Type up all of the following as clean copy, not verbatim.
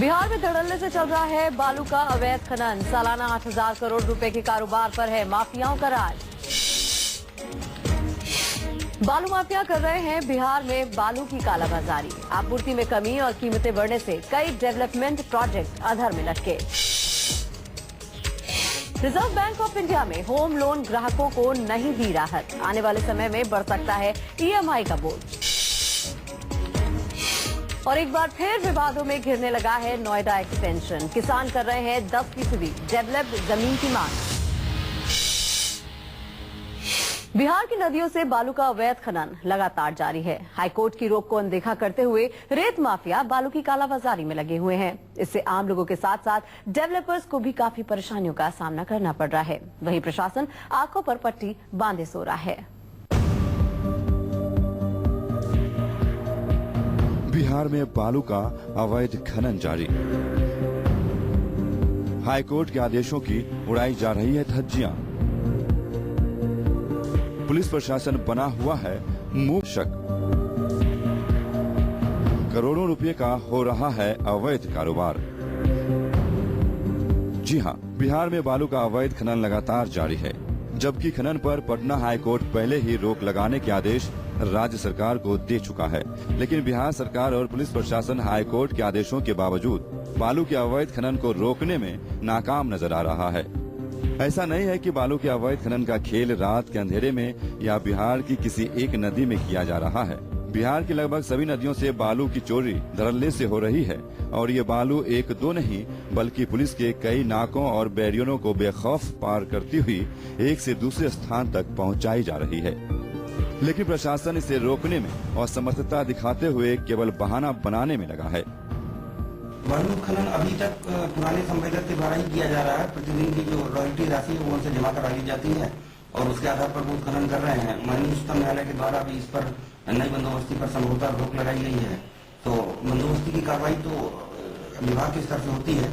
बिहार में धड़ल्ले से चल रहा है बालू का अवैध खनन। सालाना 8,000 करोड़ रुपए के कारोबार पर है माफियाओं का राज। बालू माफिया कर रहे हैं बिहार में बालू की कालाबाजारी। आपूर्ति में कमी और कीमतें बढ़ने से कई डेवलपमेंट प्रोजेक्ट अधर में लटके। रिजर्व बैंक ऑफ इंडिया में होम लोन ग्राहकों को नहीं दी राहत। आने वाले समय में बढ़ सकता है ईएमआई का बोझ। और एक बार फिर विवादों में घिरने लगा है नोएडा एक्सटेंशन। किसान कर रहे हैं 10% डेवलप्ड जमीन की मांग। बिहार की नदियों से बालू का अवैध खनन लगातार जारी है। हाईकोर्ट की रोक को अनदेखा करते हुए रेत माफिया बालू की कालाबाजारी में लगे हुए हैं। इससे आम लोगों के साथ साथ डेवलपर्स को भी काफी परेशानियों का सामना करना पड़ रहा है। वहीं प्रशासन आंखों पर पट्टी बांधे सो रहा है। बिहार में बालू का अवैध खनन जारी। हाईकोर्ट के आदेशों की उड़ाई जा रही है धज्जियां। पुलिस प्रशासन बना हुआ है मूक। करोड़ों रुपए का हो रहा है अवैध कारोबार। जी हां, बिहार में बालू का अवैध खनन लगातार जारी है। जबकि खनन पर पटना हाईकोर्ट पहले ही रोक लगाने के आदेश राज्य सरकार को दे चुका है, लेकिन बिहार सरकार और पुलिस प्रशासन हाईकोर्ट के आदेशों के बावजूद बालू के अवैध खनन को रोकने में नाकाम नजर आ रहा है। ऐसा नहीं है कि बालू के अवैध खनन का खेल रात के अंधेरे में या बिहार की किसी एक नदी में किया जा रहा है। बिहार की लगभग सभी नदियों से बालू की चोरी धड़ल्ले से हो रही है और ये बालू एक दो नहीं बल्कि पुलिस के कई नाकों और बैरियरों को बेखौफ पार करती हुई एक से दूसरे स्थान तक पहुंचाई जा रही है। लेकिन प्रशासन इसे रोकने में असमर्थता दिखाते हुए केवल बहाना बनाने में लगा है। बालू खनन अभी तक पुराने संवेदक के द्वारा ही किया जा रहा है। प्रतिदिन की जो रॉयल्टी राशि है वो उनसे जमा करा ली जाती है और उसके आधार पर वो खनन कर रहे हैं। माननीय उच्चतम न्यायालय के द्वारा भी इस पर नई बंदोबस्ती पर संभवतः रोक लगाई गई है। तो बंदोबस्ती की कार्रवाई तो विभाग के स्तर से होती है।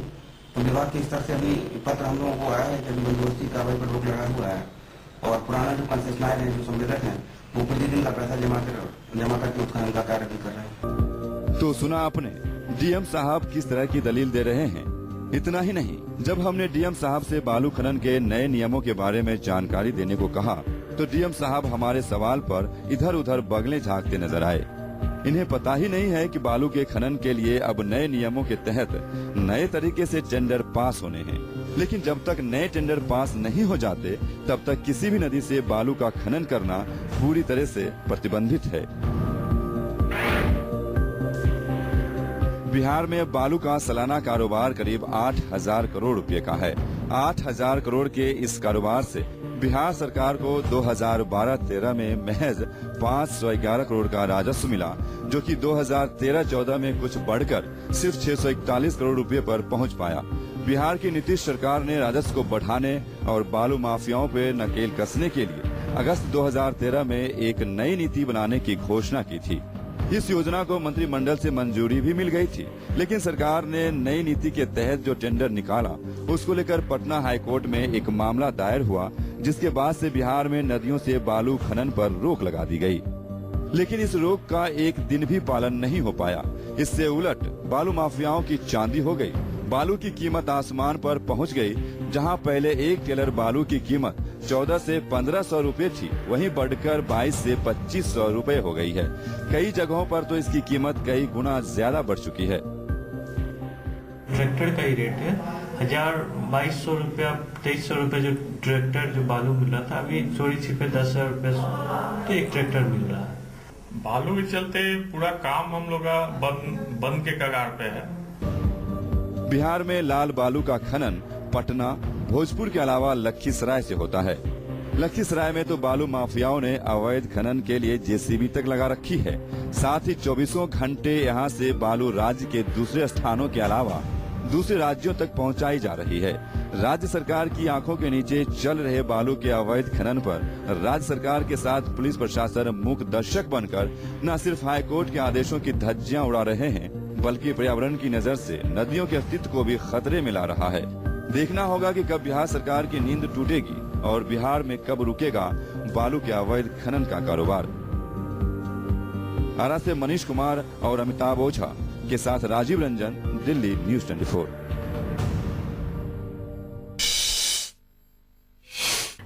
तो विभाग के स्तर से अभी पत्र हम लोगों को आया है कि बंदोबस्ती कार्रवाई पर रोक लगा हुआ है और पुराना जो कंसेशनर है, जो संवेदक है, वो प्रतिदिन का पैसा जमा करके उत्खनन का कार्य भी कर रहे हैं। तो सुना आपने, डीएम साहब किस तरह की दलील दे रहे हैं। इतना ही नहीं, जब हमने डीएम साहब से बालू खनन के नए नियमों के बारे में जानकारी देने को कहा तो डीएम साहब हमारे सवाल पर इधर उधर बगले झांकते नजर आए। इन्हें पता ही नहीं है कि बालू के खनन के लिए अब नए नियमों के तहत नए तरीके से टेंडर पास होने हैं। लेकिन जब तक नए टेंडर पास नहीं हो जाते तब तक किसी भी नदी से बालू का खनन करना पूरी तरह से प्रतिबंधित है। बिहार में बालू का सालाना कारोबार करीब 8,000 करोड़ रुपए का है। 8,000 करोड़ के इस कारोबार से बिहार सरकार को 2012-13 में महज 511 करोड़ का राजस्व मिला, जो कि 2013-14 में कुछ बढ़कर सिर्फ 641 करोड़ रुपए पर पहुंच पाया। बिहार की नीतीश सरकार ने राजस्व को बढ़ाने और बालू माफियाओं पर नकेल कसने के लिए अगस्त 2013 में एक नई नीति बनाने की घोषणा की थी। इस योजना को मंत्रिमंडल से मंजूरी भी मिल गई थी, लेकिन सरकार ने नई नीति के तहत जो टेंडर निकाला उसको लेकर पटना हाईकोर्ट में एक मामला दायर हुआ, जिसके बाद से बिहार में नदियों से बालू खनन पर रोक लगा दी गई। लेकिन इस रोक का एक दिन भी पालन नहीं हो पाया। इससे उलट बालू माफियाओं की चांदी हो गई। बालू की कीमत आसमान पर पहुंच गई। जहां पहले एक टेलर बालू की कीमत 14 से 1500 रुपए थी, वहीं बढ़कर 22 से 2500 रुपए हो गई है। कई जगहों पर तो इसकी कीमत कई गुना ज्यादा बढ़ चुकी है। ट्रैक्टर का ही रेट है 1,200 रुपया 2,300 रुपए जो ट्रैक्टर जो बालू मिल रहा था, अभी चोरी छिपे 10,000 रुपए तो एक ट्रैक्टर मिल रहा है। बालू के चलते पूरा काम हम लोग का बंद के कगार पे है। बिहार में लाल बालू का खनन पटना, भोजपुर के अलावा लखीसराय से होता है। लखीसराय में तो बालू माफियाओं ने अवैध खनन के लिए जेसीबी तक लगा रखी है। साथ ही 24 घंटे यहां से बालू राज्य के दूसरे स्थानों के अलावा दूसरे राज्यों तक पहुंचाई जा रही है। राज्य सरकार की आंखों के नीचे चल रहे बालू के अवैध खनन पर राज्य सरकार के साथ पुलिस प्रशासन मूक दर्शक बनकर न सिर्फ हाईकोर्ट के आदेशों की धज्जियां उड़ा रहे हैं, बल्कि पर्यावरण की नजर से नदियों के अस्तित्व को भी खतरे में ला रहा है। देखना होगा कि कब बिहार सरकार की नींद टूटेगी और बिहार में कब रुकेगा बालू के अवैध खनन का कारोबार। आरा से मनीष कुमार और अमिताभ ओझा के साथ राजीव रंजन, दिल्ली न्यूज 24।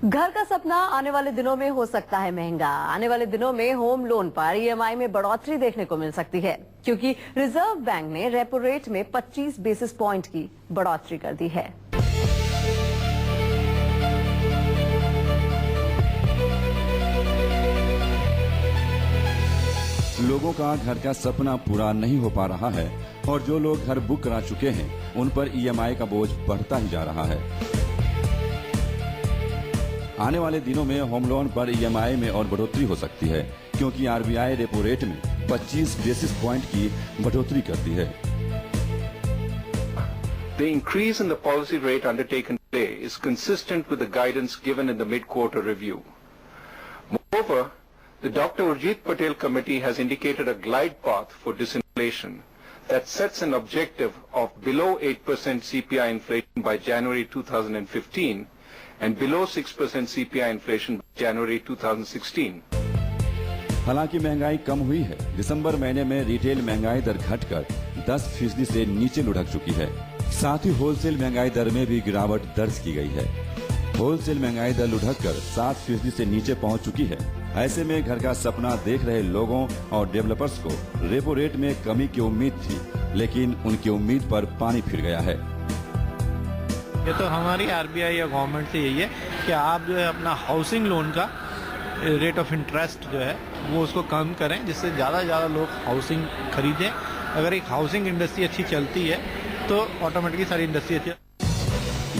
घर का सपना आने वाले दिनों में हो सकता है महंगा। आने वाले दिनों में होम लोन पर ईएमआई में बढ़ोतरी देखने को मिल सकती है, क्योंकि रिजर्व बैंक ने रेपो रेट में 25 बेसिस पॉइंट की बढ़ोतरी कर दी है। लोगों का घर का सपना पूरा नहीं हो पा रहा है और जो लोग घर बुक करा चुके हैं उन पर ईएमआई का बोझ बढ़ता ही जा रहा है। आने वाले दिनों में होम लोन पर ईएमआई में और बढ़ोतरी हो सकती है, क्योंकि आरबीआई रेपो रेट में 25 बेसिस पॉइंट की बढ़ोतरी करती है। The increase in the policy rate undertaken today is consistent with the guidance given in the mid-quarter review. Moreover, the Dr. Urjit Patel Committee has indicated a glide path for disinflation that sets an objective of below 8% CPI inflation by January 2015 and below 6% CPI inflation by January 2016. हालांकि महंगाई कम हुई है। दिसंबर महीने में retail महंगाई दर घटकर 10% से नीचे लुढ़क चुकी है। साथ ही होलसेल महंगाई दर में भी गिरावट दर्ज की गई है। होलसेल महंगाई दर लुढ़ककर 7% से नीचे पहुंच चुकी है। ऐसे में घर का सपना देख रहे लोगों और डेवलपर्स को रेपो रेट में कमी की उम्मीद थी, लेकिन उनकी उम्मीद पर पानी फिर गया है। ये तो हमारी आरबीआई या गवर्नमेंट से यही है कि आप जो है अपना हाउसिंग लोन का रेट ऑफ इंटरेस्ट जो है वो उसको कम करें, जिससे ज़्यादा से ज़्यादा लोग हाउसिंग खरीदें। अगर एक हाउसिंग इंडस्ट्री अच्छी चलती है तो ऑटोमेटिकली सारी इंडस्ट्री अच्छी।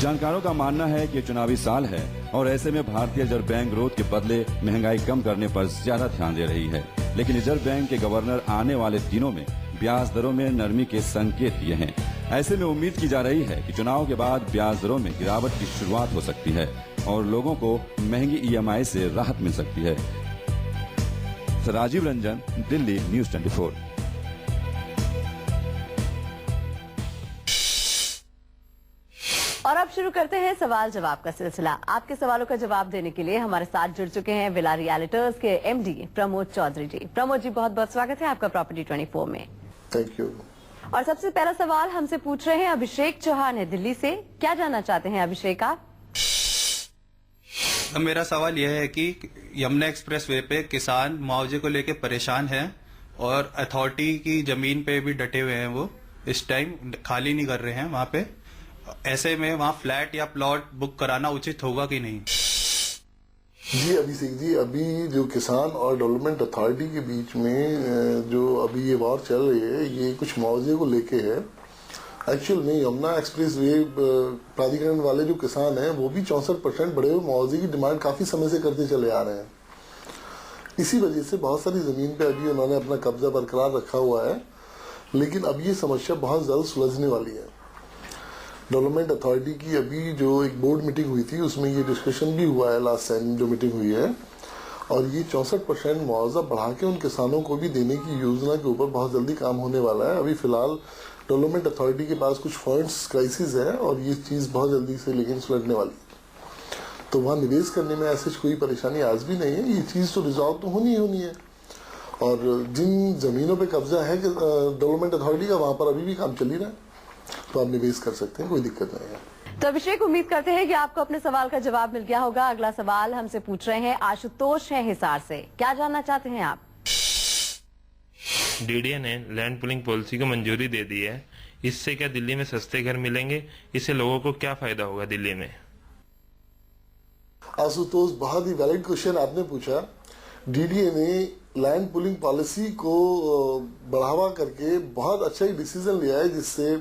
जानकारों का मानना है कि चुनावी साल है और ऐसे में भारतीय रिजर्व बैंक ग्रोथ के बदले महंगाई कम करने पर ज्यादा ध्यान दे रही है। लेकिन रिजर्व बैंक के गवर्नर आने वाले दिनों में ब्याज दरों में नरमी के संकेत दिए हैं। ऐसे में उम्मीद की जा रही है कि चुनाव के बाद ब्याज दरों में गिरावट की शुरुआत हो सकती है और लोगों को महंगी ईएमआई से राहत मिल सकती है। राजीव रंजन, दिल्ली न्यूज 24। और अब शुरू करते हैं सवाल जवाब का सिलसिला। आपके सवालों का जवाब देने के लिए हमारे साथ जुड़ चुके हैं विला रियल्टर्स के एमडी प्रमोद चौधरी जी। प्रमोद जी, बहुत बहुत स्वागत है आपका प्रॉपर्टी 24 में। Thank you. और सबसे पहला सवाल हमसे पूछ रहे हैं अभिषेक चौहान है दिल्ली से। क्या जानना चाहते हैं अभिषेक आप? मेरा सवाल यह है कि यमुना एक्सप्रेस वे पे किसान मुआवजे को लेकर परेशान हैं और अथॉरिटी की जमीन पे भी डटे हुए हैं। वो इस टाइम खाली नहीं कर रहे हैं वहां पे। ऐसे में वहां फ्लैट या प्लॉट बुक कराना उचित होगा कि नहीं? जी अभिषेक जी, अभी जो किसान और डेवलपमेंट अथॉरिटी के बीच में जो अभी ये वॉर चल रही है, ये कुछ मुआवजे को लेके है। एक्चुअल में यमुना एक्सप्रेस वे प्राधिकरण वाले जो किसान हैं वो भी 64% बढ़े हुए मुआवजे की डिमांड काफी समय से करते चले आ रहे हैं। इसी वजह से बहुत सारी जमीन पे अभी उन्होंने अपना कब्जा बरकरार रखा हुआ है, लेकिन अब ये समस्या बहुत जल्द सुलझने वाली है। डेवलपमेंट अथॉरिटी की अभी जो एक बोर्ड मीटिंग हुई थी उसमें ये डिस्कशन भी हुआ है, लास्ट टाइम जो मीटिंग हुई है, और ये 64% मुआवजा बढ़ा के उन किसानों को भी देने की योजना के ऊपर बहुत जल्दी काम होने वाला है। अभी फिलहाल डेवलपमेंट अथॉरिटी के पास कुछ फंड्स क्राइसिस है और ये चीज बहुत जल्दी से लेकिन सुलझने वाली है। तो वहाँ निवेश करने में ऐसी कोई परेशानी आज भी नहीं है। ये चीज तो रिजॉल्व तो होनी ही होनी है। और जिन जमीनों पे कब्जा है डेवलपमेंट अथॉरिटी का, वहां पर अभी भी काम चल ही रहा है, तो आप निवेश कर सकते हैं, कोई दिक्कत नहीं है। तो अभिषेक, उम्मीद करते हैं कि आपको अपने सवाल का जवाब मिल गया होगा। अगला सवाल हमसे पूछ रहे हैं आशुतोष है हिसार से। क्या जानना चाहते हैं आप? डीडीए ने लैंड पुलिंग पॉलिसी को मंजूरी दे दी है। इससे क्या दिल्ली में सस्ते घर मिलेंगे? इससे लोगों को क्या फायदा होगा दिल्ली में? आशुतोष, बहुत ही वैलिड क्वेश्चन आपने पूछा। डीडीए ने लैंड पुलिंग पॉलिसी को बढ़ावा करके बहुत अच्छा ही डिसीजन लिया है, जिससे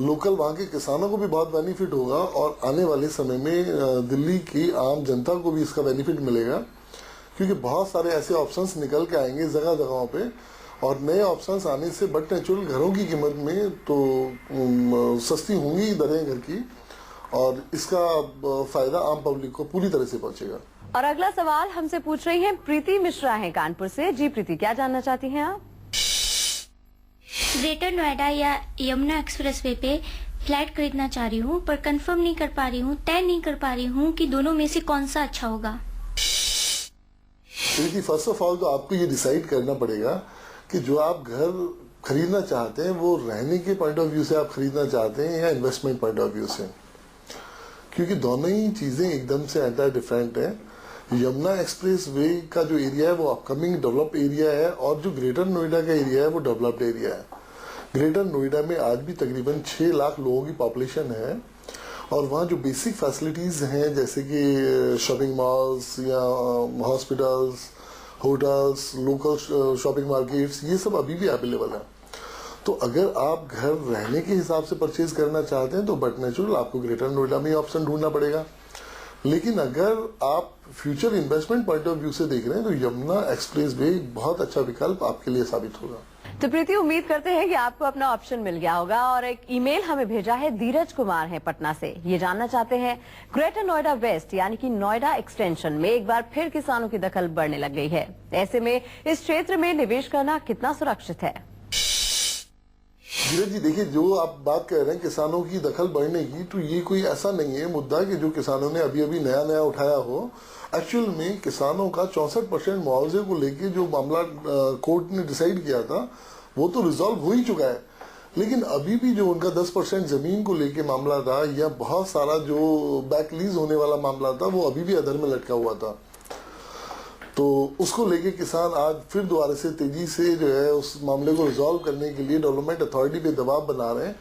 लोकल वहां के किसानों को भी बहुत बेनिफिट होगा और आने वाले समय में दिल्ली की आम जनता को भी इसका बेनिफिट मिलेगा, क्योंकि बहुत सारे ऐसे ऑप्शंस निकल के आएंगे जगह जगहों पे, और नए ऑप्शंस आने से बट नेचुरल घरों की कीमत में तो सस्ती होंगी दरें घर की, और इसका फायदा आम पब्लिक को पूरी तरह से पहुंचेगा। और अगला सवाल हमसे पूछ रही हैं प्रीति मिश्रा है कानपुर से। जी प्रीति, क्या जानना चाहती हैं आप? ग्रेटर नोएडा या यमुना एक्सप्रेसवे पे फ्लैट खरीदना चाह रही हूँ, पर कंफर्म नहीं कर पा रही हूँ, तय नहीं कर पा रही हूँ कि दोनों में से कौन सा अच्छा होगा। फर्स्ट ऑफ ऑल तो आपको ये डिसाइड करना पड़ेगा कि जो आप घर खरीदना चाहते हैं वो रहने के पॉइंट ऑफ व्यू से आप खरीदना चाहते हैं या इन्वेस्टमेंट पॉइंट ऑफ व्यू से, क्योंकि दोनों ही चीजें एकदम से एंटायर डिफरेंट है। यमुना एक्सप्रेस वे का जो एरिया है वो अपकमिंग डेवलप एरिया है और जो ग्रेटर नोएडा का एरिया है वो डेवलप्ड एरिया है। ग्रेटर नोएडा में आज भी तकरीबन 6 लाख लोगों की पॉपुलेशन है और वहाँ जो बेसिक फैसिलिटीज हैं जैसे कि शॉपिंग मॉल्स या hospitals, hotels, local shopping markets, ये सब अभी भी अवेलेबल है। तो अगर आप घर रहने के हिसाब से परचेज करना चाहते हैं तो बट नेचुरल आपको ग्रेटर नोएडा में ही ऑप्शन ढूंढना पड़ेगा। लेकिन अगर आप future investment point of view से देख रहे हैं तो यमुना एक्सप्रेस वे बहुत अच्छा विकल्प आपके लिए साबित होगा। तो प्रीति, उम्मीद करते हैं कि आपको अपना ऑप्शन मिल गया होगा। और एक ईमेल हमें भेजा है धीरज कुमार है पटना से। ये जानना चाहते हैं ग्रेटर नोएडा वेस्ट यानी कि नोएडा एक्सटेंशन में एक बार फिर किसानों की दखल बढ़ने लग गई है। ऐसे में इस क्षेत्र में निवेश करना कितना सुरक्षित है? धीरज जी, देखिए, जो आप बात कर रहे हैं किसानों की दखल बढ़ने की, तो ये कोई ऐसा नहीं है मुद्दा कि जो किसानों ने अभी अभी नया उठाया हो। एक्चुअल में किसानों का 64% मुआवजे को लेके जो मामला कोर्ट ने डिसाइड किया था वो तो रिजॉल्व हो ही चुका है, लेकिन अभी भी जो उनका 10% जमीन को लेके मामला था या बहुत सारा जो बैक लीज होने वाला मामला था वो अभी भी अधर में लटका हुआ था। तो उसको लेके किसान आज फिर दोबारा से तेजी से जो है उस मामले को रिजॉल्व करने के लिए डेवलपमेंट अथॉरिटी पे दबाव बना रहे हैं,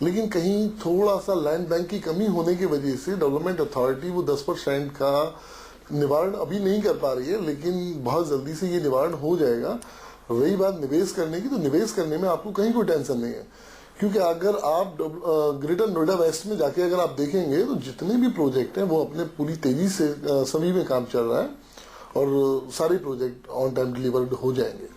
लेकिन कहीं थोड़ा सा लैंड बैंक की कमी होने की वजह से डेवलपमेंट अथॉरिटी वो 10% का निवारण अभी नहीं कर पा रही है, लेकिन बहुत जल्दी से ये निवारण हो जाएगा। रही बात निवेश करने की, तो निवेश करने में आपको कहीं कोई टेंशन नहीं है, क्योंकि अगर आप ग्रेटर नोएडा वेस्ट में जाके अगर आप देखेंगे तो जितने भी प्रोजेक्ट हैं वो अपने पूरी तेजी से सभी में काम चल रहा है और सारे प्रोजेक्ट ऑन टाइम डिलीवर्ड हो जाएंगे।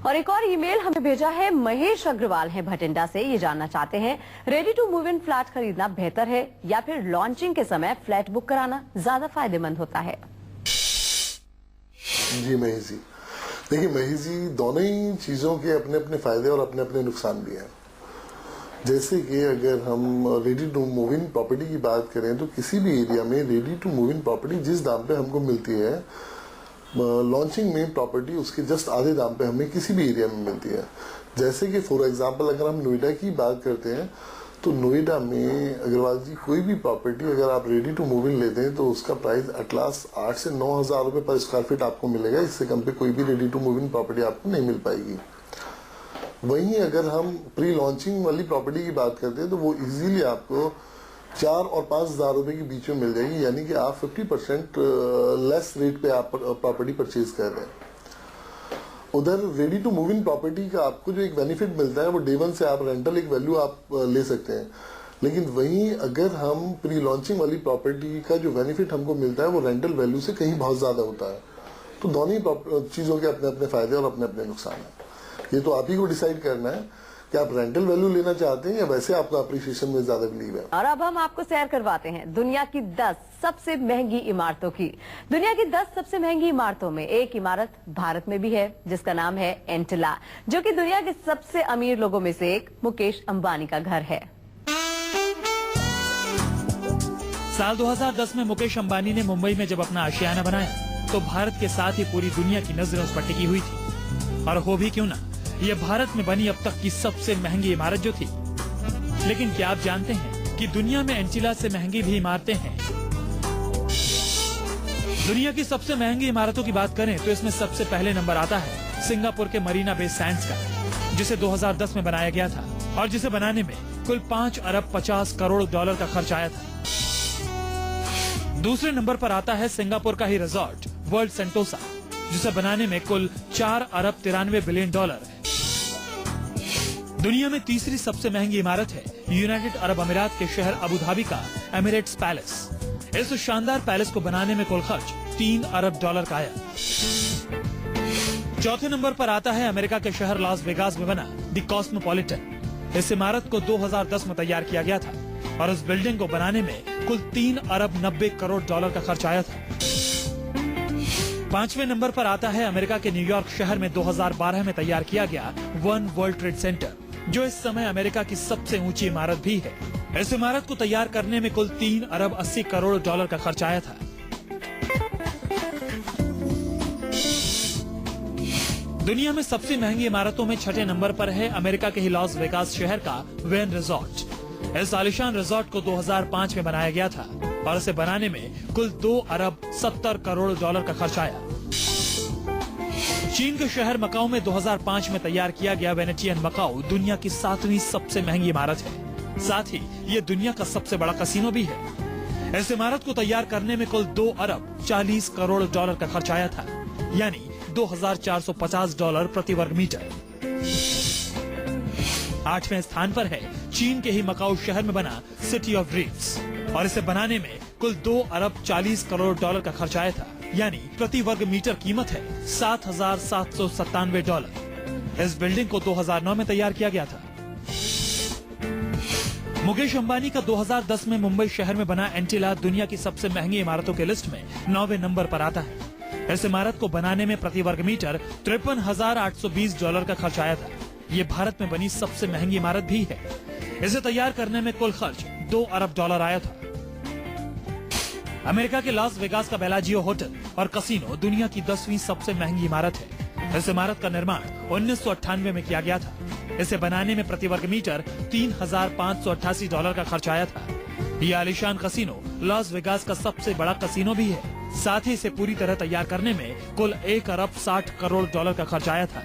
और एक और ईमेल हमें भेजा है महेश अग्रवाल है भटिंडा से। ये जानना चाहते हैं ready to move in flat खरीदना बेहतर है या फिर लॉन्चिंग के समय फ्लैट बुक कराना ज्यादा फायदेमंद होता है? जी महेश जी, देखिए महेश जी, दोनों ही चीजों के अपने अपने फायदे और अपने अपने नुकसान भी हैं। जैसे कि अगर हम ready to move in property की बात करें तो किसी भी एरिया में ready to move in property जिस दाम पे हमको मिलती है, लॉन्चिंग में प्रॉपर्टी उसके जस्ट आधे दाम पे हमें किसी भी एरिया में मिलती है। जैसे कि फॉर एग्जांपल अगर हम नोएडा की बात करते हैं तो नोएडा में अग्रवाल जी कोई भी प्रॉपर्टी अगर आप रेडी टू मूव इन लेते हैं तो उसका प्राइस एटलास 8 से 9 हजार रुपए पर स्क्वायर फीट आपको मिलेगा। इससे कम पे कोई भी ready to move in property आपको नहीं मिल पाएगी। वहीं अगर हम प्री लॉन्चिंग वाली प्रॉपर्टी की बात करते हैं तो वो इजीली आपको 4 और 5 हजार रुपए के बीच में मिल जाएगी, यानी कि आप 50% लेस रेट पे आप प्रॉपर्टी परचेज कर रहे हैं। उधर ready to move in property का आपको जो एक बेनिफिट मिलता है वो डे वन से आप रेंटल एक वैल्यू आप ले सकते हैं, लेकिन वहीं अगर हम प्री लॉन्चिंग वाली प्रॉपर्टी का जो बेनिफिट हमको मिलता है वो रेंटल वैल्यू से कहीं बहुत ज्यादा होता है। तो दोनों ही चीजों के अपने अपने फायदे और अपने अपने नुकसान है। ये तो आप ही को डिसाइड करना है कि आप रेंटल वैल्यू लेना चाहते हैं या वैसे आपको अप्रिसिएशन में ज्यादा बिलीव है। और अब हम आपको सैर करवाते हैं दुनिया की 10 सबसे महंगी इमारतों की। दुनिया की 10 सबसे महंगी इमारतों में एक इमारत भारत में भी है जिसका नाम है एंटिला, जो कि दुनिया के सबसे अमीर लोगों में से एक मुकेश अंबानी का घर है। साल 2010 में मुकेश अंबानी ने मुंबई में जब अपना आशियाना बनाया तो भारत के साथ ही पूरी दुनिया की नजरें उस पर टिकी हुई थी। और हो भी क्यों ना, ये भारत में बनी अब तक की सबसे महंगी इमारत जो थी। लेकिन क्या आप जानते हैं कि दुनिया में एंटिला से महंगी भी इमारतें हैं? दुनिया की सबसे महंगी इमारतों की बात करें तो इसमें सबसे पहले नंबर आता है सिंगापुर के मरीना बे सैंड्स का, जिसे 2010 में बनाया गया था और जिसे बनाने में कुल 5 अरब 50 करोड़ डॉलर का खर्च आया था। दूसरे नंबर पर आता है सिंगापुर का ही रिजॉर्ट वर्ल्ड सेंटोसा, जिसे बनाने में कुल 4 अरब 93 बिलियन डॉलर। दुनिया में तीसरी सबसे महंगी इमारत है यूनाइटेड अरब अमीरात के शहर अबू धाबी का एमिरेट्स पैलेस। इस शानदार पैलेस को बनाने में कुल खर्च 3 अरब डॉलर का आया। चौथे नंबर पर आता है अमेरिका के शहर लास वेगास में बना द कॉस्मोपॉलिटन। इस इमारत को 2010 में तैयार किया गया था और इस बिल्डिंग को बनाने में कुल 3 अरब 90 करोड़ डॉलर का खर्च आया था। पांचवें नंबर पर आता है अमेरिका के न्यूयॉर्क शहर में 2012 में तैयार किया गया वन वर्ल्ड ट्रेड सेंटर, जो इस समय अमेरिका की सबसे ऊंची इमारत भी है। इस इमारत को तैयार करने में कुल 3 अरब 80 करोड़ डॉलर का खर्च आया था। दुनिया में सबसे महंगी इमारतों में 6ठे नंबर पर है अमेरिका के ही लॉस वेगास शहर का वेन रिजॉर्ट। इस आलिशान रिजॉर्ट को 2005 में बनाया गया था और इसे बनाने में कुल 2 अरब 70 करोड़ डॉलर का खर्च आया। चीन के शहर मकाऊ में 2005 में तैयार किया गया वेनेटियन मकाऊ दुनिया की 7वीं सबसे महंगी इमारत है। साथ ही ये दुनिया का सबसे बड़ा कसिनो भी है। इस इमारत को तैयार करने में कुल 2 अरब 40 करोड़ डॉलर का खर्च आया था, यानी 2450 डॉलर प्रति वर्ग मीटर। 8वें स्थान पर है चीन के ही मकाऊ शहर में बना सिटी ऑफ ड्रीम्स और इसे बनाने में कुल 2 अरब 40 करोड़ डॉलर का खर्च आया था, यानी प्रति वर्ग मीटर कीमत है 7,797 डॉलर। इस बिल्डिंग को 2009 में तैयार किया गया था। मुकेश अंबानी का 2010 में मुंबई शहर में बना एंटिला दुनिया की सबसे महंगी इमारतों के लिस्ट में 9वें नंबर पर आता है। इस इमारत को बनाने में प्रति वर्ग मीटर 53,820 डॉलर का खर्च आया था। ये भारत में बनी सबसे महंगी इमारत भी है। इसे तैयार करने में कुल खर्च 2 अरब डॉलर आया था। अमेरिका के लॉस वेगास का बेलाजियो होटल और कसिनो दुनिया की 10वीं सबसे महंगी इमारत है। इस इमारत का निर्माण 1998 में किया गया था। इसे बनाने में प्रति वर्ग मीटर 3,588 डॉलर का खर्च आया था। यह आलीशान कसिनो लॉस वेगास का सबसे बड़ा कसिनो भी है। साथ ही इसे पूरी तरह तैयार करने में कुल 1 अरब 60 करोड़ डॉलर का खर्च आया था।